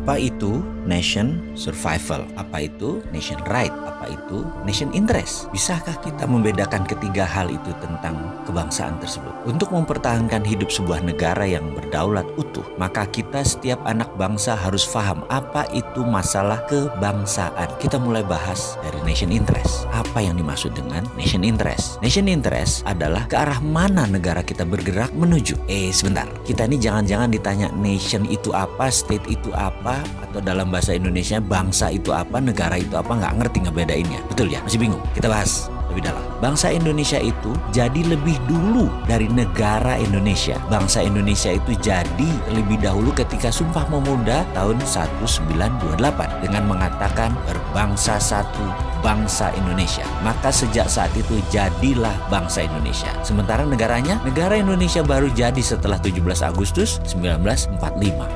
Apa itu nation survival? Apa itu nation right? Apa itu nation interest? Bisakah kita membedakan ketiga hal itu tentang kebangsaan tersebut? Untuk mempertahankan hidup sebuah negara yang berdaulat utuh, maka kita setiap anak bangsa harus paham apa itu masalah kebangsaan. Kita mulai bahas dari nation interest. Apa yang dimaksud dengan nation interest? Nation interest adalah ke arah mana negara kita bergerak menuju. Sebentar, kita ini jangan-jangan ditanya nation itu apa, state itu apa, atau dalam bahasa Indonesia bangsa itu apa, negara itu apa, nggak ngerti ngebedainnya. Betul ya? Masih bingung? Kita bahas lebih dalam. Bangsa Indonesia itu jadi lebih dulu dari negara Indonesia. Bangsa Indonesia itu jadi lebih dahulu ketika Sumpah Pemuda tahun 1928 dengan mengatakan berbangsa satu, bangsa Indonesia. Maka sejak saat itu jadilah bangsa Indonesia. Sementara negaranya, negara Indonesia baru jadi setelah 17 Agustus 1945.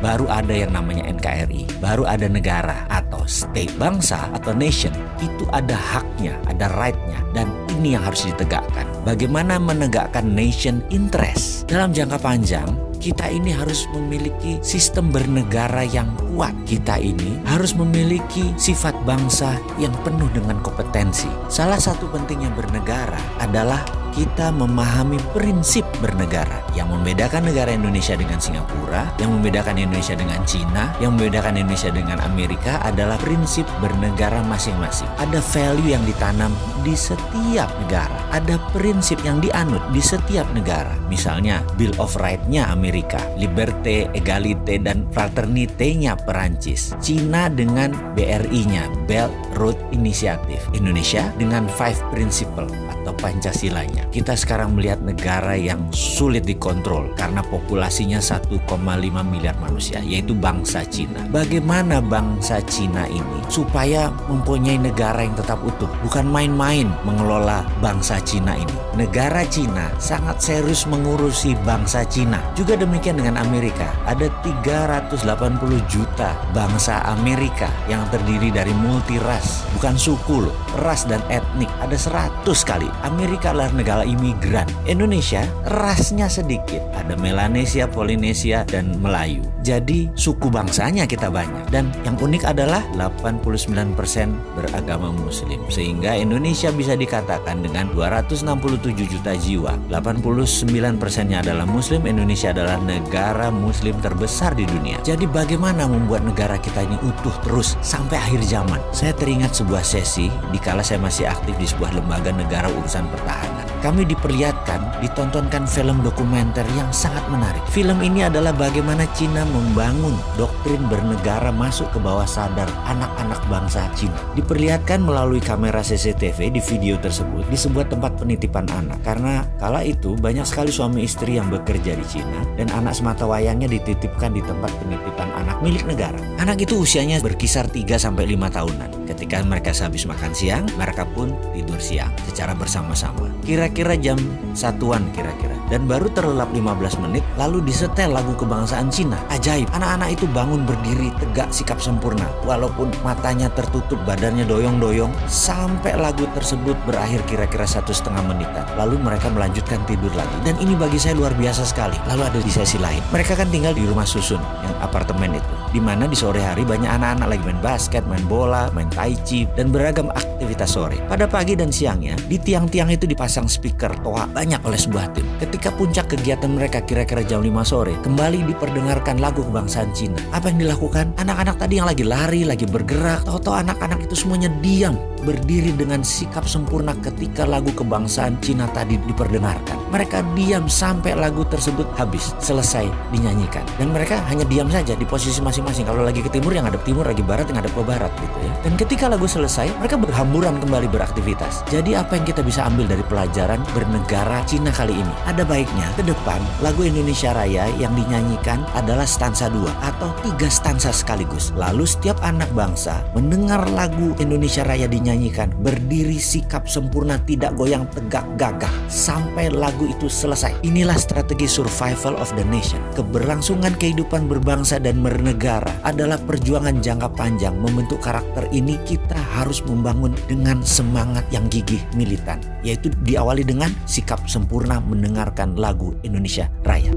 Baru ada yang namanya NKRI, baru ada negara atau state. Bangsa atau nation itu ada haknya, ada right-nya, dan ini yang harus ditegakkan. Bagaimana menegakkan nation interest? Dalam jangka panjang, kita ini harus memiliki sistem bernegara yang kuat. Kita ini harus memiliki sifat bangsa yang penuh dengan kompetensi. Salah satu pentingnya bernegara adalah kita memahami prinsip bernegara. Yang membedakan negara Indonesia dengan Singapura, yang membedakan Indonesia dengan Cina, yang membedakan Indonesia dengan Amerika adalah prinsip bernegara masing-masing. Ada value yang ditanam di setiap negara. Ada prinsip yang dianut di setiap negara. Misalnya Bill of Rights-nya Amerika, Liberté, Égalité, dan Fraternité-nya Perancis. Cina dengan BRI-nya, Belt Road Initiative. Indonesia dengan Five Principle atau Pancasilanya. Kita sekarang melihat negara yang sulit dikontrol karena populasinya 1,5 miliar manusia, yaitu bangsa Cina. Bagaimana bangsa Cina ini supaya mempunyai negara yang tetap utuh? Bukan main-main mengelola bangsa Cina ini. Negara Cina sangat serius mengurusi bangsa Cina. Juga demikian dengan Amerika. Ada 380 juta bangsa Amerika yang terdiri dari multi ras, bukan suku loh, ras dan etnik. Ada 100 kali. Amerika adalah negara imigran. Indonesia rasnya sedikit. Ada Melanesia, Polinesia, dan Melayu. Jadi suku bangsanya kita banyak. Dan yang unik adalah 89% beragama Muslim. Sehingga Indonesia bisa dikatakan dengan 267 juta jiwa, 89%-nya adalah Muslim. Indonesia adalah negara Muslim terbesar di dunia. Jadi bagaimana membuat negara kita ini utuh terus sampai akhir zaman? Saya teringat sebuah sesi dikala saya masih aktif di sebuah lembaga negara urusan pertahanan. Kami diperlihatkan, ditontonkan film dokumenter yang sangat menarik. Film ini adalah bagaimana Cina membangun doktrin bernegara masuk ke bawah sadar anak-anak bangsa Cina. Diperlihatkan melalui kamera CCTV di video tersebut di sebuah tempat penitipan anak. Karena kala itu banyak sekali suami istri yang bekerja di Cina dan anak sematawayangnya dititipkan di tempat penitipan anak milik negara. Anak itu usianya berkisar 3-5 tahunan. Ketika mereka sehabis makan siang, mereka pun tidur siang secara bersama-sama. Kira-kira jam 1-an kira-kira. Dan baru terlelap 15 menit lalu disetel lagu kebangsaan Cina. Ajaib, anak-anak itu bangun berdiri tegak sikap sempurna. Walaupun matanya tertutup, badannya doyong-doyong. Sampai lagu tersebut berakhir kira-kira 1,5 menitan. Lalu mereka melanjutkan tidur lagi. Dan ini bagi saya luar biasa sekali. Lalu ada di sesi lain. Mereka kan tinggal di rumah susun, yang apartemen itu. Dimana di sore hari banyak anak-anak lagi main basket, main bola, main tai chi, dan beragam aktivitas sore. Pada pagi dan siangnya, di tiang-tiang itu dipasang speaker toa banyak oleh sebuah tim. Ketika puncak kegiatan mereka kira-kira jam 5 sore, kembali diperdengarkan lagu kebangsaan Cina. Apa yang dilakukan? Anak-anak tadi yang lagi lari, lagi bergerak, tahu-tahu anak-anak itu semuanya diam, berdiri dengan sikap sempurna ketika lagu kebangsaan Cina tadi diperdengarkan. Mereka diam sampai lagu tersebut habis, selesai dinyanyikan. Dan mereka hanya diam saja di posisi masing-masing. Kalau lagi ke timur yang ngadep timur, lagi barat yang ngadep ke barat gitu ya. Dan ketika lagu selesai, mereka berhamburan kembali beraktivitas. Jadi apa yang kita bisa ambil dari pelajaran bernegara Cina kali ini? Ada baiknya ke depan lagu Indonesia Raya yang dinyanyikan adalah stansa 2 atau 3 stansa sekaligus. Lalu setiap anak bangsa mendengar lagu Indonesia Raya dinyanyikan, berdiri sikap sempurna, tidak goyang, tegak gagah sampai lagu itu selesai. Inilah strategi survival of the nation. Keberlangsungan kehidupan berbangsa dan bernegara adalah perjuangan jangka panjang. Membentuk karakter ini kita harus membangun dengan semangat yang gigih militan, yaitu diawali dengan sikap sempurna mendengarkan lagu Indonesia Raya.